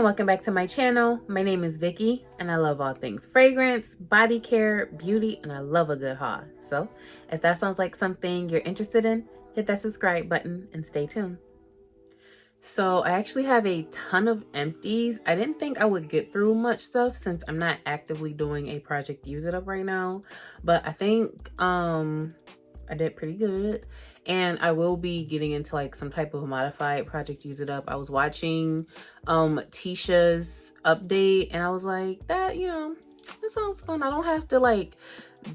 welcome back to my channel. My name is Vicky and I love all things fragrance, body care, beauty, and I love a good haul. So if that sounds like something you're interested in, hit that subscribe button and stay tuned. So I actually have a ton of empties. I didn't think I would get through much stuff since I'm not actively doing a project use it up right now, but I think I did pretty good, and I will be getting into like some type of modified project use it up. I was watching Tisha's update and I was like, that, you know, that sounds fun. I don't have to like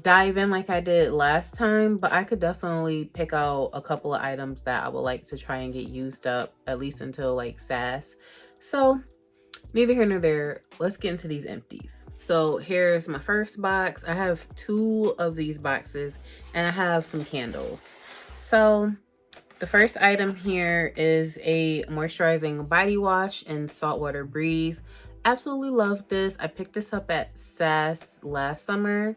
dive in like I did last time, but I could definitely pick out a couple of items that I would like to try and get used up, at least until like SAS. So neither here nor there, let's get into these empties. So here's my first box. I have 2 of these boxes and I have some candles. So the first item here is a moisturizing body wash in Saltwater Breeze. Absolutely love this. I picked this up at SAS last summer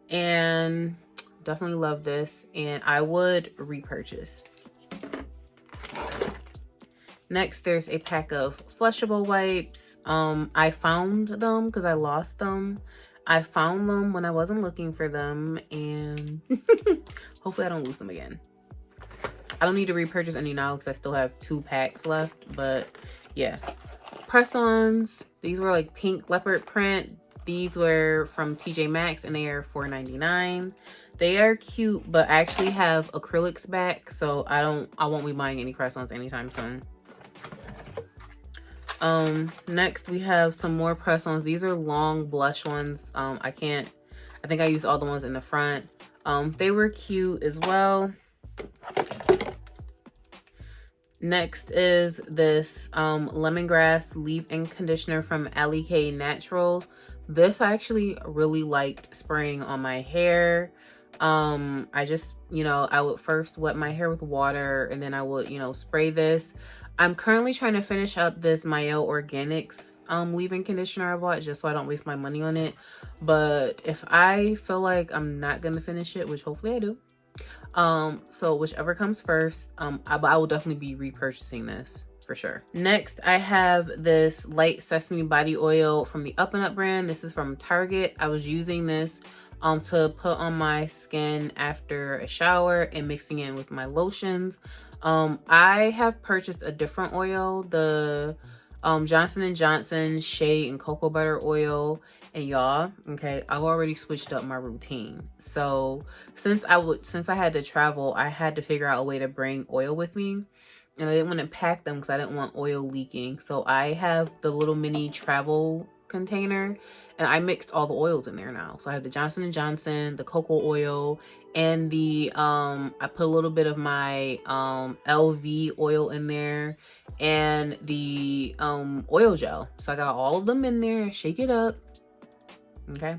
and definitely love this, and I would repurchase. Next, there's a pack of flushable wipes. I found them because I lost them. I found them when I wasn't looking for them, and hopefully I don't lose them again. I don't need to repurchase any now because I still have 2 packs left, but yeah. Press-ons. These were like pink leopard print. These were from TJ Maxx and they are $4.99. They are cute, but I actually have acrylics back, so I won't be buying any press-ons anytime soon. Next we have some more press-ons. These are long blush ones. I think I used all the ones in the front. They were cute as well. Next is this lemongrass leave-in conditioner from Alley K Naturals. This I actually really liked spraying on my hair. I just, I would first wet my hair with water and then I would, spray this. I'm currently trying to finish up this Mayo Organics leave-in conditioner I bought just so I don't waste my money on it. But if I feel like I'm not gonna finish it, which hopefully I do, so whichever comes first, I will definitely be repurchasing this for sure. Next, I have this light sesame body oil from the Up and Up brand. This is from Target. I was using this to put on my skin after a shower and mixing it with my lotions. I have purchased a different oil, the Johnson & Johnson Shea and Cocoa Butter oil, and y'all, okay, I've already switched up my routine. So since I had to travel, I had to figure out a way to bring oil with me, and I didn't want to pack them because I didn't want oil leaking. So I have the little mini travel container and I mixed all the oils in there now. So I have the Johnson & Johnson, the cocoa oil, and the I put a little bit of my LV oil in there and the oil gel. So I got all of them in there. Shake it up. Okay,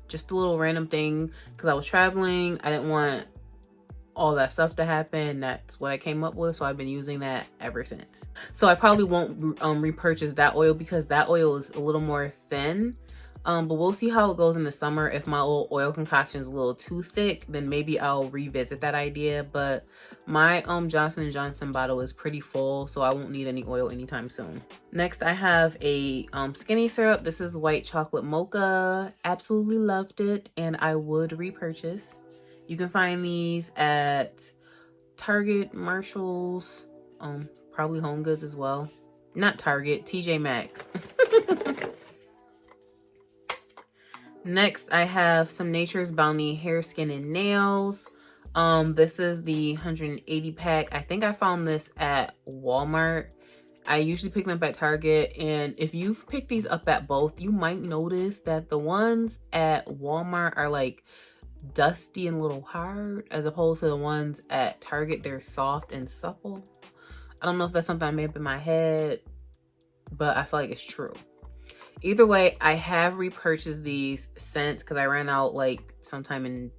just a little random thing because I was traveling. I didn't want all that stuff to happen. That's what I came up with, so I've been using that ever since. So I probably won't repurchase that oil because that oil is a little more thin, but we'll see how it goes in the summer. If my oil concoction is a little too thick, then maybe I'll revisit that idea. But my Johnson & Johnson bottle is pretty full, so I won't need any oil anytime soon. Next, I have a skinny syrup. This is white chocolate mocha. Absolutely loved it, and I would repurchase. You can find these at Target, Marshalls, probably Home Goods as well. Not Target, TJ Maxx. Next, I have some Nature's Bounty hair, skin, and nails. This is the 180 pack. I think I found this at Walmart. I usually pick them up at Target, and if you've picked these up at both, you might notice that the ones at Walmart are like dusty and a little hard, as opposed to the ones at Target, they're soft and supple. I don't know if that's something I made up in my head, but I feel like it's true. Either way, I have repurchased these since because I ran out like sometime in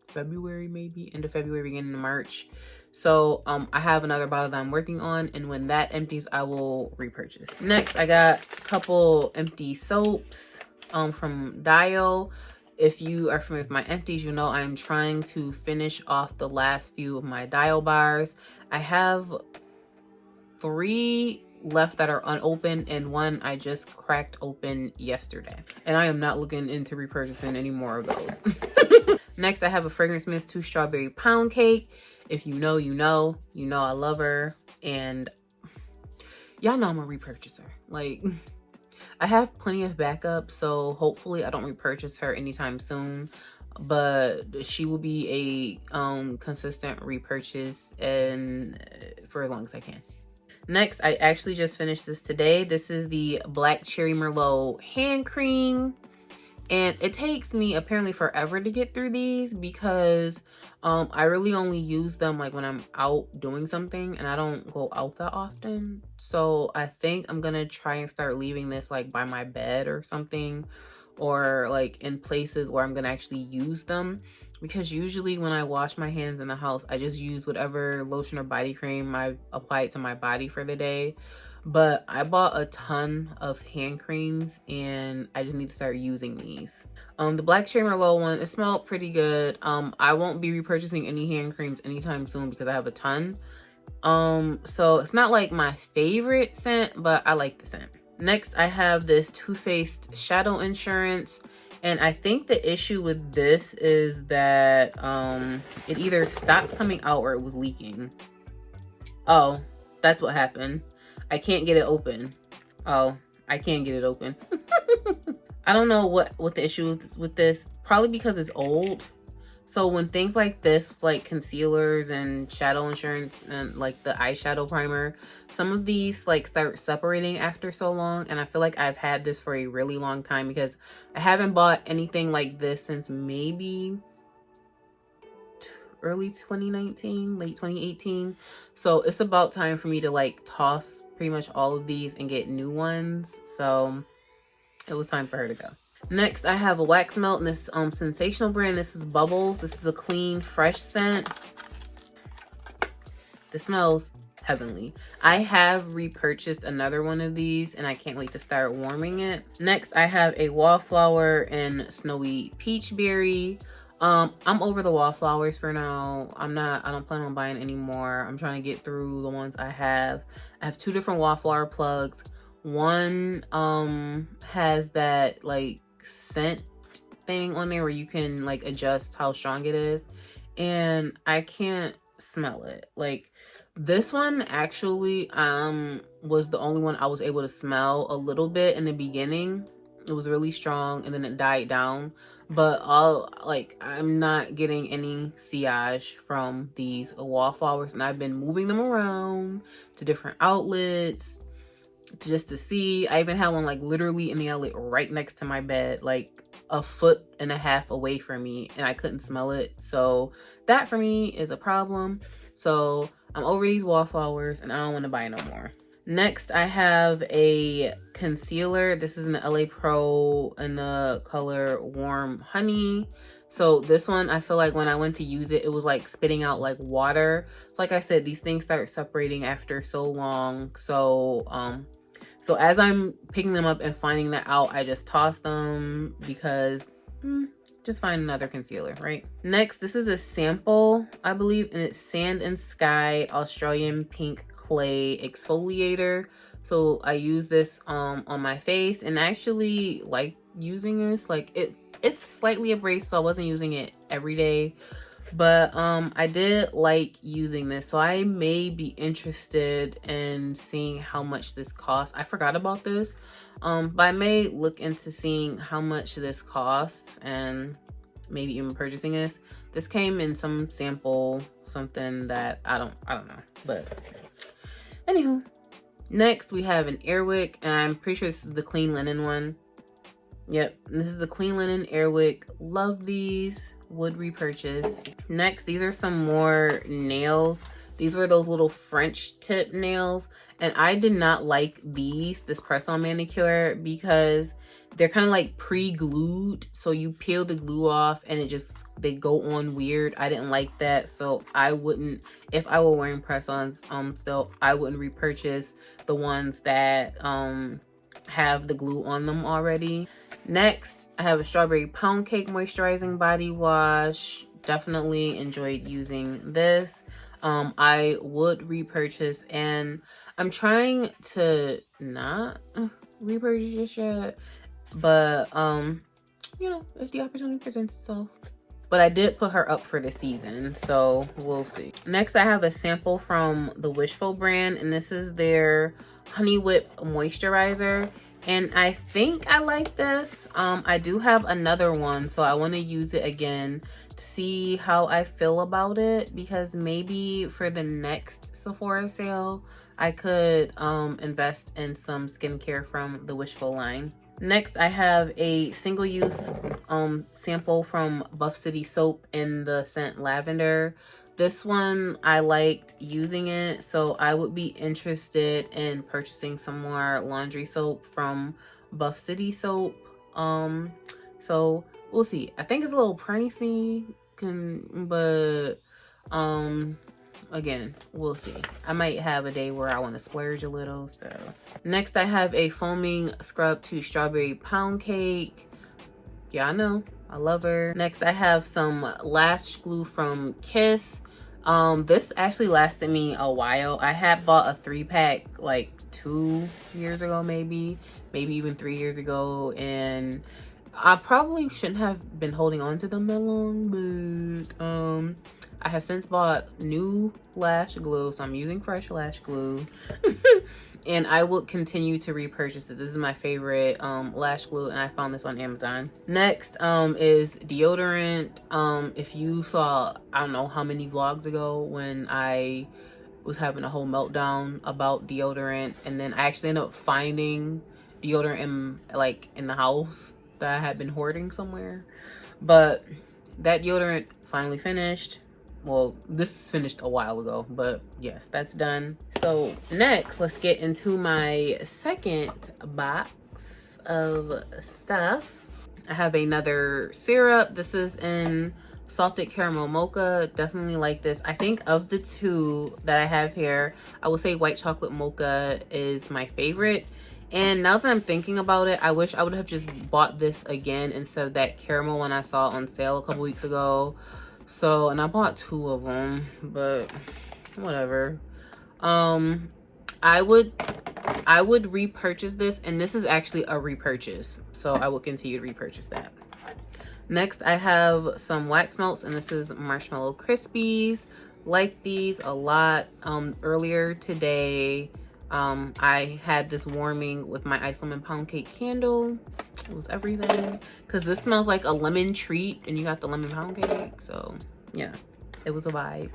February, maybe end of February, beginning of March. So I have another bottle that I'm working on, and when that empties, I will repurchase. Next, I got a couple empty soaps from Dio. If you are familiar with my empties, you know I'm trying to finish off the last few of my Dial bars. I have 3 left that are unopened, and one I just cracked open yesterday. And I am not looking into repurchasing any more of those. Next, I have a Fragrance Mist 2 Strawberry Pound Cake. If you know, you know. You know I love her. And y'all know I'm a repurchaser. Like, I have plenty of backup, so hopefully I don't repurchase her anytime soon. But she will be a consistent repurchase and for as long as I can. Next, I actually just finished this today. This is the Black Cherry Merlot hand cream. And it takes me apparently forever to get through these because I really only use them like when I'm out doing something, and I don't go out that often. So I think I'm gonna try and start leaving this like by my bed or something, or like in places where I'm gonna actually use them, because usually when I wash my hands in the house, I just use whatever lotion or body cream I apply to my body for the day. But I bought a ton of hand creams and I just need to start using these. The Black Cherry Merlot one, it smelled pretty good. I won't be repurchasing any hand creams anytime soon because I have a ton. So it's not like my favorite scent, but I like the scent. Next, I have this Too Faced Shadow Insurance. And I think the issue with this is that it either stopped coming out or it was leaking. Oh, that's what happened. I can't get it open. Oh, I can't get it open. I don't know what the issue is with this. Probably because it's old. So when things like this, like concealers and shadow insurance and like the eyeshadow primer, some of these like start separating after so long. And I feel like I've had this for a really long time because I haven't bought anything like this since maybe early 2019, late 2018. So it's about time for me to like toss pretty much all of these and get new ones. So it was time for her to go. Next, I have a wax melt in this Sensational brand. This is Bubbles. This is a clean, fresh scent. This smells heavenly. I have repurchased another one of these and I can't wait to start warming it. Next, I have a Wallflower in Snowy Peach Berry. I'm over the Wallflowers for now. I don't plan on buying any more. I'm trying to get through the ones I have. I have 2 different Wallflower plugs. One has that like scent thing on there where you can like adjust how strong it is, and I can't smell it. Like this one actually was the only one I was able to smell a little bit in the beginning. It was really strong and then it died down. But I'm not getting any sillage from these Wallflowers, and I've been moving them around to different outlets just to see. I even had one like literally in the outlet right next to my bed, like a 1.5 feet away from me, and I couldn't smell it. So that for me is a problem. So I'm over these Wallflowers and I don't want to buy no more. Next, I have a concealer. This is in the LA Pro in the color Warm Honey. So this one, I feel like when I went to use it, it was like spitting out like water. So like I said, these things start separating after so long. So as I'm picking them up and finding that out, I just toss them because just find another concealer, right? Next, this is a sample, I believe, and it's Sand and Sky Australian Pink Clay Exfoliator. So I use this on my face, and I actually like using this. Like it's slightly abrasive, so I wasn't using it every day, but I did like using this, so I may be interested in seeing how much this costs. I forgot about this, but I may look into seeing how much this costs and maybe even purchasing this. This came in some sample, something that I don't know, but anywho. Next, we have an Airwick, and I'm pretty sure this is the clean linen one. Yep, this is the clean linen Airwick. Love these, would repurchase. Next, these are some more nails. These were those little French tip nails, and I did not like this press-on manicure because they're kind of like pre-glued. So you peel the glue off and they go on weird. I didn't like that, so I wouldn't, if I were wearing press-ons still, I wouldn't repurchase the ones that have the glue on them already. Next, I have a Strawberry Pound Cake Moisturizing Body Wash. Definitely enjoyed using this. I would repurchase, and I'm trying to not repurchase just yet, but you know, if the opportunity presents itself. But I did put her up for the season, so we'll see. Next, I have a sample from the Wishful brand, and this is their Honey Whip Moisturizer. And I think I like this. I do have another one, so I want to use it again to see how I feel about it, because maybe for the next Sephora sale, I could invest in some skincare from the Wishful line. Next, I have a single-use sample from Buff City Soap in the scent Lavender. This one, I liked using it, so I would be interested in purchasing some more laundry soap from Buff City Soap. So we'll see. I think it's a little pricey, but again, we'll see. I might have a day where I want to splurge a little. So next, I have a foaming scrub to strawberry pound cake. Yeah, I know, I love her. Next, I have some lash glue from Kiss. This actually lasted me a while. I had bought a 3-pack like 2 years ago, maybe even 3 years ago, and I probably shouldn't have been holding on to them that long, but I have since bought new lash glue, so I'm using fresh lash glue. And I will continue to repurchase it. This is my favorite lash glue, and I found this on Amazon. Next is deodorant. If you saw, I don't know how many vlogs ago when I was having a whole meltdown about deodorant, and then I actually ended up finding deodorant in the house that I had been hoarding somewhere. But that deodorant finally finished. Well, this is finished a while ago, but yes, that's done. So next, let's get into my second box of stuff. I have another syrup. This is in salted caramel mocha. Definitely like this. I think of the two that I have here, I would say white chocolate mocha is my favorite. And now that I'm thinking about it, I wish I would have just bought this again instead of that caramel one I saw on sale a couple weeks ago. So, and I bought 2 of them, but whatever. I would repurchase this, and this is actually a repurchase, so I will continue to repurchase that. Next, I have some wax melts, and this is Marshmallow Crispies. Like these a lot. Earlier today, I had this warming with my ice lemon pound cake candle. It was everything, because this smells like a lemon treat, and you got the lemon pound cake, so yeah, it was a vibe.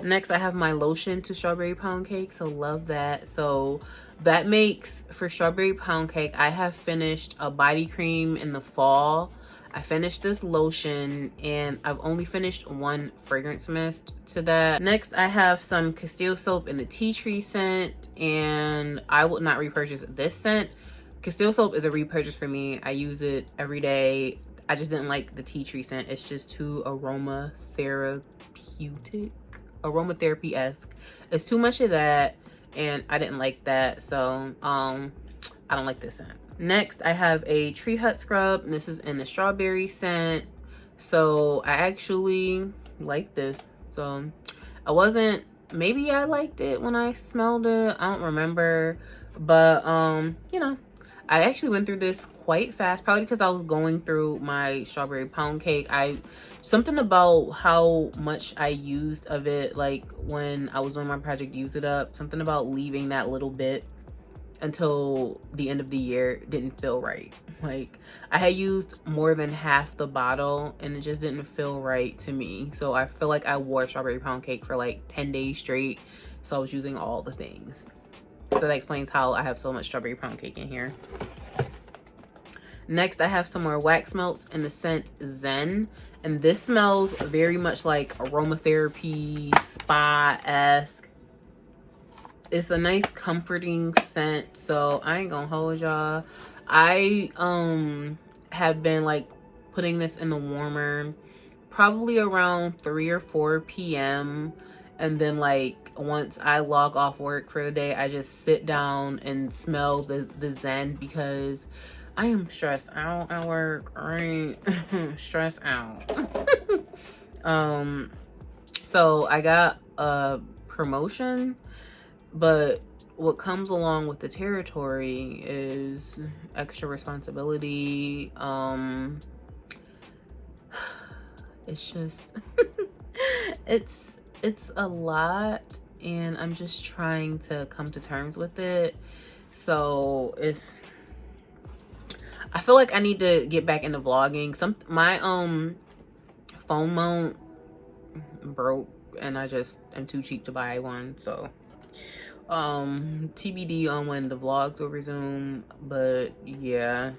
Next, I have my lotion to strawberry pound cake, so love that. So that makes, for strawberry pound cake, I have finished a body cream in the fall. I finished this lotion, and I've only finished 1 fragrance mist to that. Next, I have some Castile soap in the tea tree scent, and I would not repurchase this scent. Castile soap is a repurchase for me. I use it every day. I just didn't like the tea tree scent. It's just too aromatherapy-esque. It's too much of that, and I didn't like that, so I don't like this scent. Next, I have a Tree Hut scrub, and this is in the strawberry scent. So I actually like this. So maybe I liked it when I smelled it. I don't remember, but you know, I actually went through this quite fast, probably because I was going through my strawberry pound cake. Something about how much I used of it, like when I was doing my project Use It Up, something about leaving that little bit until the end of the year didn't feel right. Like, I had used more than half the bottle, and it just didn't feel right to me. So I feel like I wore strawberry pound cake for like 10 days straight. So I was using all the things. So that explains how I have so much strawberry pound cake in here. Next, I have some more wax melts in the scent Zen. And this smells very much like aromatherapy, spa-esque. It's a nice comforting scent, so I ain't gonna hold y'all. I have been like putting this in the warmer probably around 3 or 4 p.m. and then like once I log off work for the day, I just sit down and smell the Zen, because I am stressed out at work, right? Stressed out. So I got a promotion, but what comes along with the territory is extra responsibility. It's just it's a lot, and I'm just trying to come to terms with it. So I feel like I need to get back into vlogging. My phone mount broke, and I just am too cheap to buy one. So TBD on when the vlogs will resume. But yeah,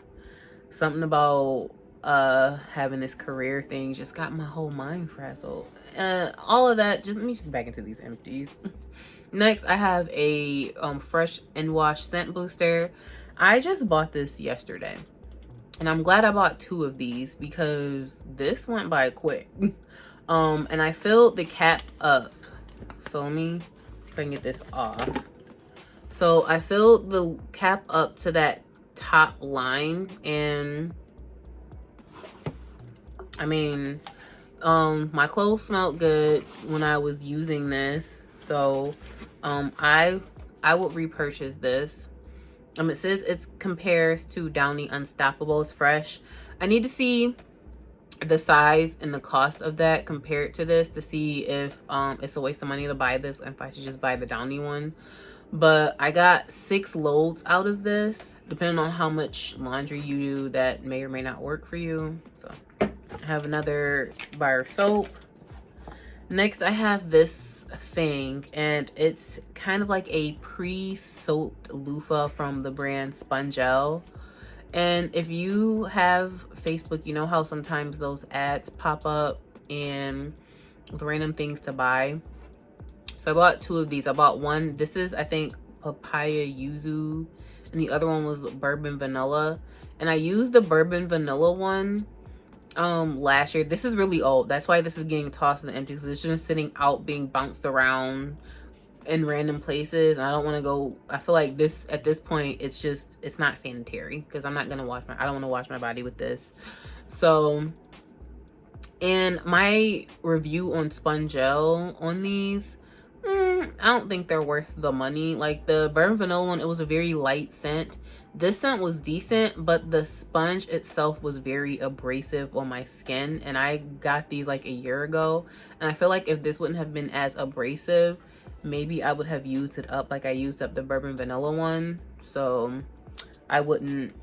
something about having this career thing just got my whole mind frazzled. All of that, just let me just back into these empties. Next, I have a fresh and wash scent booster. I just bought this yesterday, and I'm glad I bought 2 of these because this went by quick. And I filled the cap up. So let me see if I can get this off. So I filled the cap up to that top line, and I mean, my clothes smelled good when I was using this. So I would repurchase this. It says it compares to Downy Unstoppables Fresh. I need to see the size and the cost of that compared to this to see if it's a waste of money to buy this, or if I should just buy the Downy one. But I got 6 loads out of this. Depending on how much laundry you do, that may or may not work for you. So I have another bar of soap. Next, I have this thing, and it's kind of like a pre-soaked loofah from the brand Spongel. And if you have Facebook, you know how sometimes those ads pop up and with random things to buy. So I bought 2 of these. I bought one. This is, I think, papaya yuzu, and the other one was bourbon vanilla. And I used the bourbon vanilla one last year. This is really old. That's why this is getting tossed in the empty, because it's just sitting out being bounced around in random places. And I don't want to go, I feel like this at this point, it's not sanitary, because I'm not gonna I don't want to wash my body with this. So, and my review on Spongel on these, I don't think they're worth the money. Like the bourbon vanilla one, it was a very light scent. This scent was decent, but the sponge itself was very abrasive on my skin, and I got these like a year ago, and I feel like if this wouldn't have been as abrasive, maybe I would have used it up like I used up the bourbon vanilla one. So I wouldn't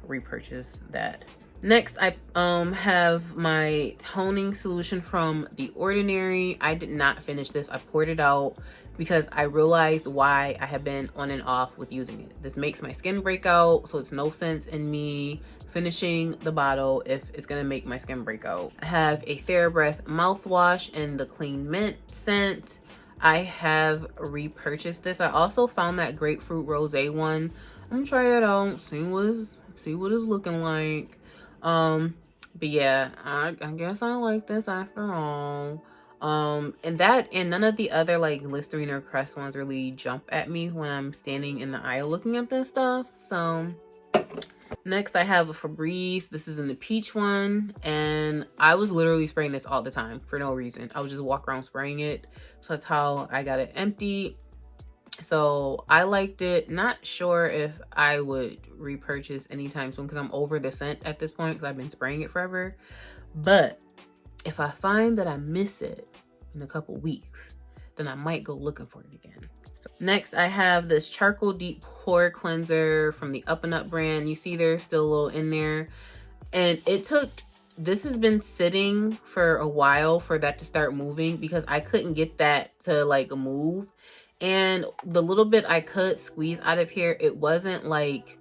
repurchase that. Next, I have my toning solution from The Ordinary. I did not finish this. I poured it out because I realized why I have been on and off with using it. This makes my skin break out, so it's no sense in me finishing the bottle if it's gonna make my skin break out. I have a TheraBreath mouthwash in the Clean Mint scent. I have repurchased this. I also found that grapefruit rosé one. I'm gonna try that out, see what it's looking like. But yeah, I guess I like this after all. And none of the other like Listerine or Crest ones really jump at me when I'm standing in the aisle looking at this stuff. So next I have a Febreze. This is in the peach one, and I was literally spraying this all the time for no reason. I would just walk around spraying it. So that's how I got it empty. So I liked it. Not sure if I would repurchase anytime soon because I'm over the scent at this point because I've been spraying it forever. But if I find that I miss it in a couple weeks, then I might go looking for it again. So next, I have this charcoal deep pore cleanser from the Up and Up brand. You see there's still a little in there. And this has been sitting for a while for that to start moving because I couldn't get that to like move. And the little bit I could squeeze out of here, it wasn't like,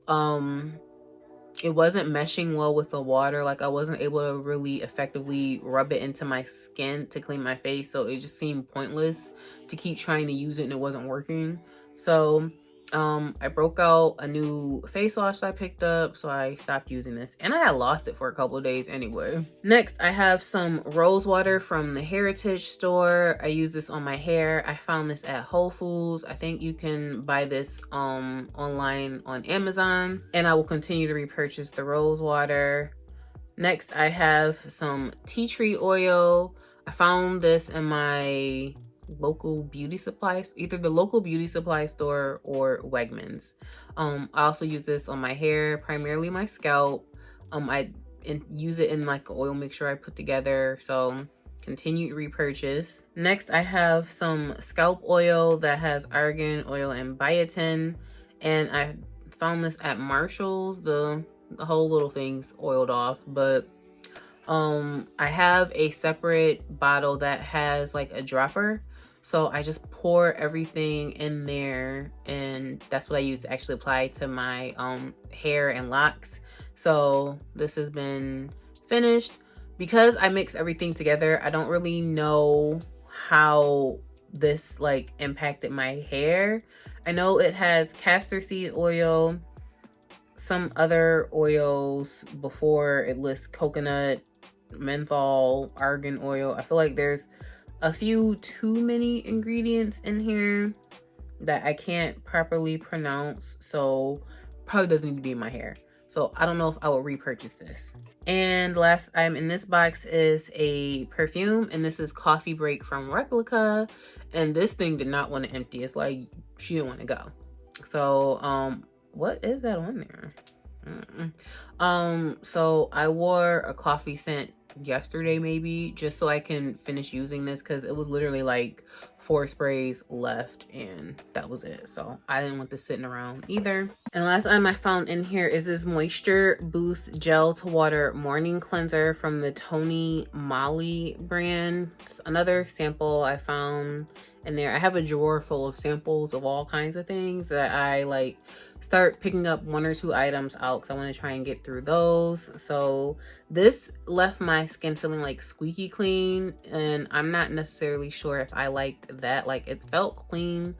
it wasn't meshing well with the water. Like I wasn't able to really effectively rub it into my skin to clean my face. So it just seemed pointless to keep trying to use it, and it wasn't working. So I broke out a new face wash that I picked up, so I stopped using this, and I had lost it for a couple of days anyway. Next, I have some rose water from the Heritage store. I use this on my hair. I found this at Whole Foods. I think you can buy this online on Amazon, and I will continue to repurchase the rose water. Next, I have some tea tree oil. I found this in my local beauty supplies, either the local beauty supply store or Wegmans. I also use this on my hair, primarily my scalp. I use it in like an oil mixture I put together, so continued repurchase. Next, I have some scalp oil that has argan oil and biotin, and I found this at Marshall's. The whole little thing's oiled off, but I have a separate bottle that has like a dropper, so I just pour everything in there, and that's what I use to actually apply to my hair and locks. So this has been finished. Because I mix everything together, I don't really know how this like impacted my hair. I know it has castor seed oil, some other oils before it lists coconut, menthol, argan oil. I feel like there's a few too many ingredients in here that I can't properly pronounce, so probably doesn't need to be in my hair. So I don't know if I will repurchase this. And last item in this box is a perfume, and this is Coffee Break from Replica. And this thing did not want to empty. It's like she didn't want to go. So what is that on there? So I wore a coffee scent yesterday, maybe, just so I can finish using this, because it was literally like 4 sprays left and that was it. So I didn't want this sitting around either. And last item I found in here is this Moisture Boost Gel to Water Morning Cleanser from the Tony Moly brand. It's another sample I found in there. I have a drawer full of samples of all kinds of things that I like start picking up 1 or 2 items out because I want to try and get through those. So this left my skin feeling like squeaky clean, and I'm not necessarily sure if I liked that. Like, it felt clean,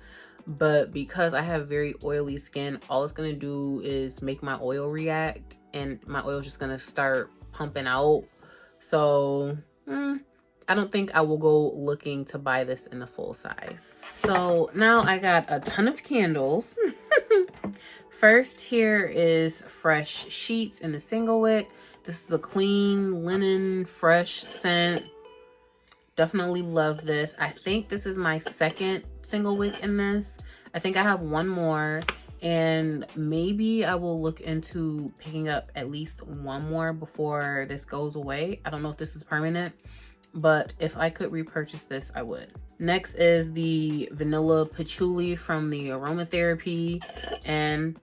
but because I have very oily skin, all it's gonna do is make my oil react, and my oil is just gonna start pumping out. So I don't think I will go looking to buy this in the full size. So now I got a ton of candles. First, here is Fresh Sheets in the single wick. This is a clean linen fresh scent. Definitely love this. I think this is my second single wick in this. I think I have 1 more, and maybe I will look into picking up at least 1 more before this goes away. I don't know if this is permanent, but if I could repurchase this, I would. Next is the Vanilla Patchouli from the Aromatherapy, and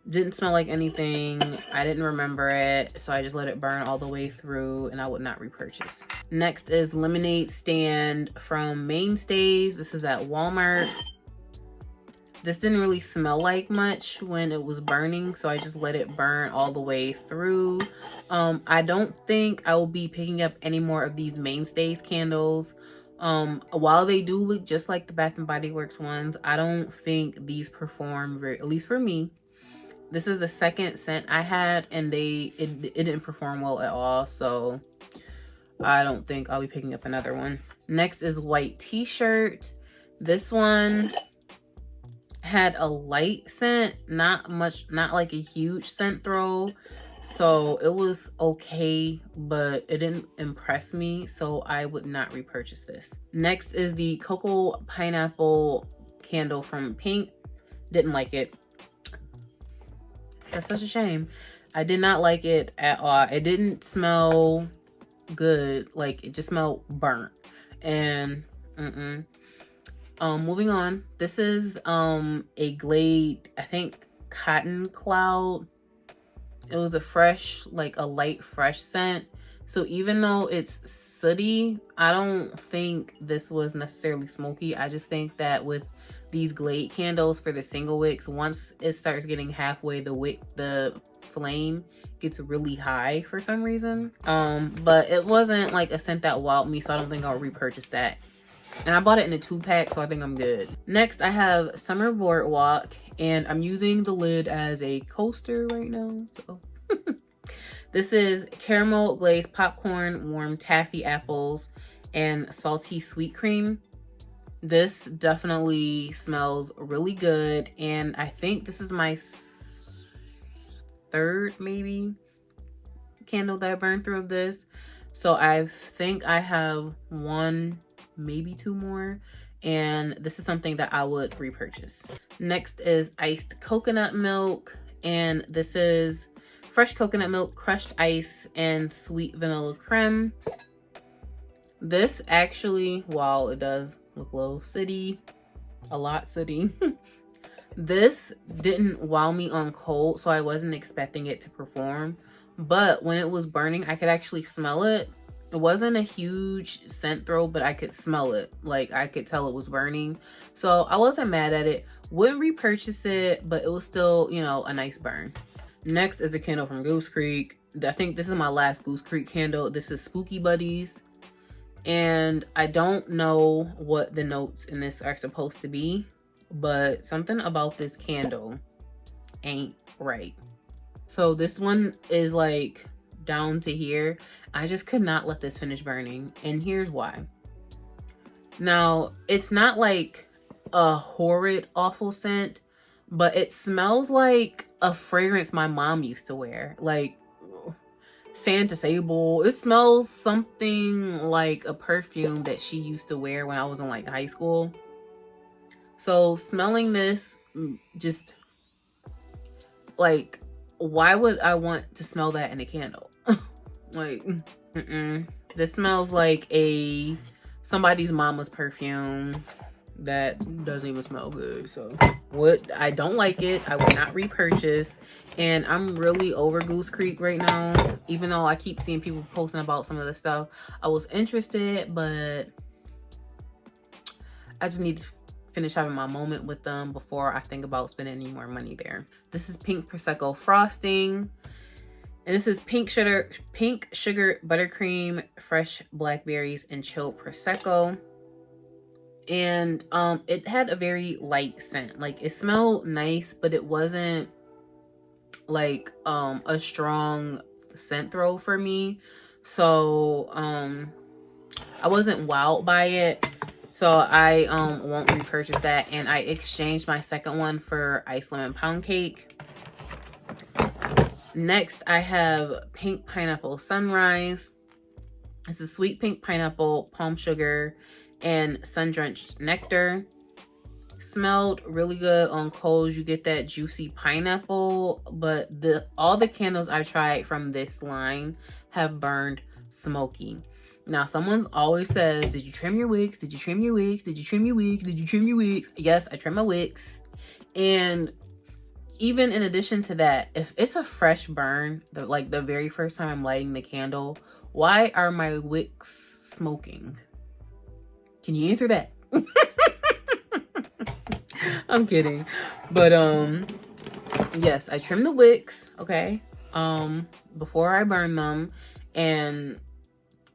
didn't smell like anything. I didn't remember it, so I just let it burn all the way through, and I would not repurchase. Next is Lemonade Stand from Mainstays. This is at Walmart. This didn't really smell like much when it was burning, so I just let it burn all the way through. I don't think I will be picking up any more of these Mainstays candles. While they do look just like the Bath & Body Works ones, I don't think these perform very, at least for me. This is the second scent I had, and it didn't perform well at all, so I don't think I'll be picking up another one. Next is White T-Shirt. This one had a light scent, not like a huge scent throw, so it was okay, but it didn't impress me, so I would not repurchase this. Next is the Cocoa Pineapple candle from Pink. Didn't like it. That's such a shame. I did not like it at all. It didn't smell good. Like, it just smelled burnt. And moving on. This is a Glade, I think, Cotton Cloud. It was a fresh, like a light fresh scent. So even though it's sooty, I don't think this was necessarily smoky. I just think that with these Glade candles for the single wicks, once it starts getting halfway, the flame gets really high for some reason. But it wasn't like a scent that wowed me, so I don't think I'll repurchase that. And I bought it in a 2-pack, so I think I'm good. Next, I have Summer Boardwalk, and I'm using the lid as a coaster right now, so. This is caramel glazed popcorn, warm taffy apples, and salty sweet cream. This definitely smells really good, and I think this is my 3rd maybe candle that I burned through of this. So I think I have one, maybe two more, and this is something that I would repurchase. Next is iced coconut milk, and this is fresh coconut milk, crushed ice, and sweet vanilla creme. This actually, while it does look a little city, a lot city, this didn't wow me on cold, so I wasn't expecting it to perform. But when it was burning, I could actually smell it. It wasn't a huge scent throw, but I could smell it. Like, I could tell it was burning. So I wasn't mad at it. Wouldn't repurchase it, but it was still, you know, a nice burn. Next is a candle from Goose Creek. I think this is my last Goose Creek candle. This is Spooky Buddies. And I don't know what the notes in this are supposed to be, but something about this candle ain't right. So this one is like down to here. I just could not let this finish burning, and here's why. Now, it's not like a horrid awful scent, but it smells like a fragrance my mom used to wear, like Santa Sable. It smells something like a perfume that she used to wear when I was in like high school. So smelling this, just like, why would I want to smell that in a candle? Like, this smells like somebody's mama's perfume that doesn't even smell good. So I don't like it. I will not repurchase. And I'm really over Goose Creek right now, even though I keep seeing people posting about some of the stuff. I was interested, but I just need to finish having my moment with them before I think about spending any more money there. This is pink prosecco frosting, and this is pink sugar buttercream, fresh blackberries, and chilled prosecco. And it had a very light scent. Like, it smelled nice, but it wasn't like a strong scent throw for me. So I wasn't wowed by it. So I won't repurchase that. And I exchanged my second one for iced lemon pound cake. Next, I have pink pineapple sunrise. It's a sweet pink pineapple, palm sugar, and sun-drenched nectar. Smelled really good on coals. You get that juicy pineapple, but all the candles I tried from this line have burned smoky. Now, someone's always says, did you trim your wicks? Did you trim your wicks? Did you trim your wicks? Did you trim your wicks? Yes, I trim my wicks. And even in addition to that, if it's a fresh burn, like the very first time I'm lighting the candle, why are my wicks smoking? Can you answer that? I'm kidding. But yes, I trim the wicks, okay, before I burn them, and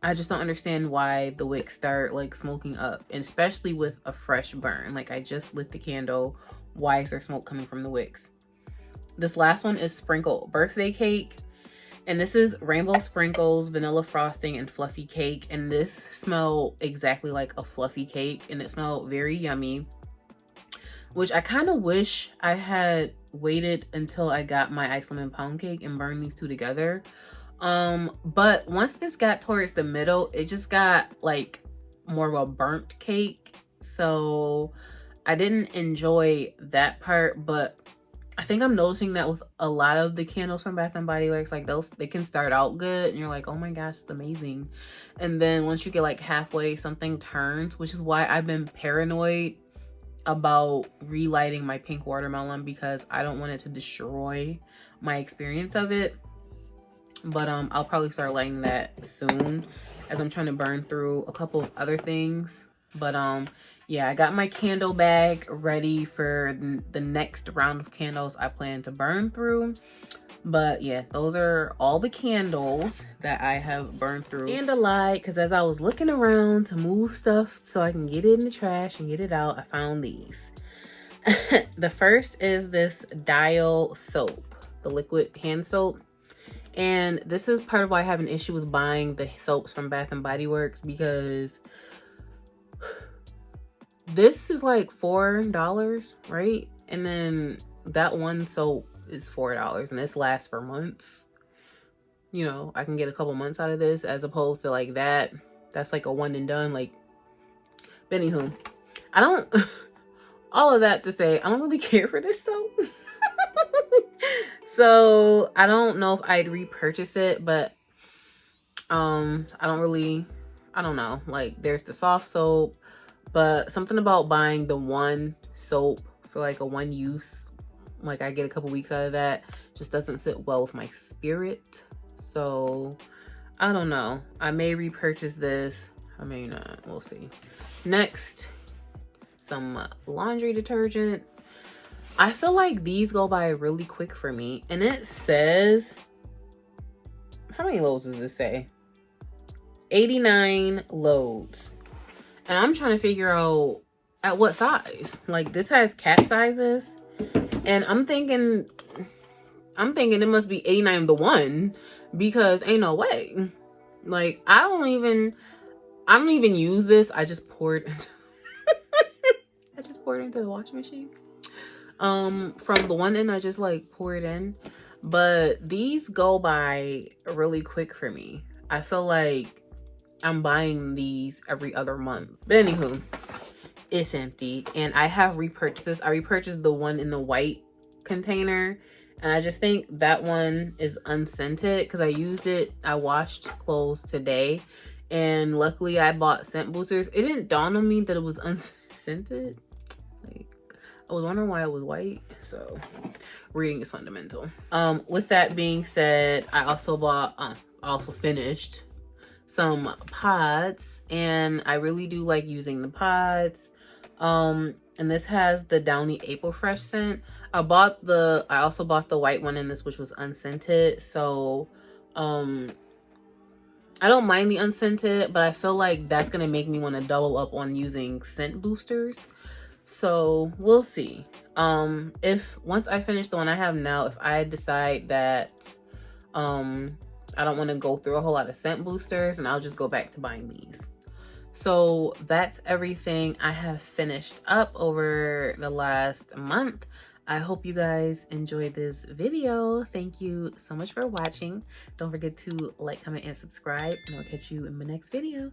I just don't understand why the wicks start like smoking up, and especially with a fresh burn. Like, I just lit the candle. Why is there smoke coming from the wicks? This last one is Sprinkle Birthday Cake. And this is rainbow sprinkles, vanilla frosting, and fluffy cake. And this smelled exactly like a fluffy cake, and it smelled very yummy, which I kind of wish I had waited until I got my iced lemon pound cake and burned these two together. But once this got towards the middle, it just got like more of a burnt cake. So I didn't enjoy that part, but I think I'm noticing that with a lot of the candles from Bath & Body Works, like they can start out good and you're like, oh my gosh, it's amazing. And then once you get like halfway, something turns, which is why I've been paranoid about relighting my pink watermelon, because I don't want it to destroy my experience of it. But I'll probably start lighting that soon as I'm trying to burn through a couple of other things. But yeah, I got my candle bag ready for the next round of candles I plan to burn through. But yeah, those are all the candles that I have burned through. And a light, because as I was looking around to move stuff so I can get it in the trash and get it out, I found these. The first is this Dial soap, the liquid hand soap. And this is part of why I have an issue with buying the soaps from Bath & Body Works, because this is like $4, right? And then that one soap is $4, and this lasts for months. you know, I can get a couple months out of this, as opposed to like that's like a one and done. Like, but anywho, I don't all of that to say I don't really care for this soap. So I don't know if I'd repurchase it, but I don't know, like there's the soft soap, but something about buying the one soap for like a one use, like I get a couple weeks out of that, just doesn't sit well with my spirit. So I don't know, I may repurchase this, I may not, we'll see. Next, some laundry detergent. I feel like these go by really quick for me, and it says, how many loads does this say? 89 loads. And I'm trying to figure out at what size. Like, this has cap sizes, and I'm thinking it must be 89 to 1, because ain't no way. Like, I don't even use this. I just poured into the washing machine. From the one end, I just like pour it in, but these go by really quick for me. I feel like I'm buying these every other month. But anywho, it's empty, and I have repurchased this. I repurchased the one in the white container, and I just think that one is unscented because I used it. I washed clothes today, and luckily I bought scent boosters. It didn't dawn on me that it was unscented. Like, I was wondering why it was white. So reading is fundamental. With that being said, I also finished some pods, and I really do like using the pods. And this has the Downy April Fresh scent. I also bought the white one in this, which was unscented. So I don't mind the unscented, but I feel like that's gonna make me want to double up on using scent boosters. So we'll see. If once I finish the one I have now, if I decide that I don't want to go through a whole lot of scent boosters, and I'll just go back to buying these. So that's everything I have finished up over the last month. I hope you guys enjoyed this video. Thank you so much for watching. Don't forget to like, comment, and subscribe, and I'll catch you in my next video.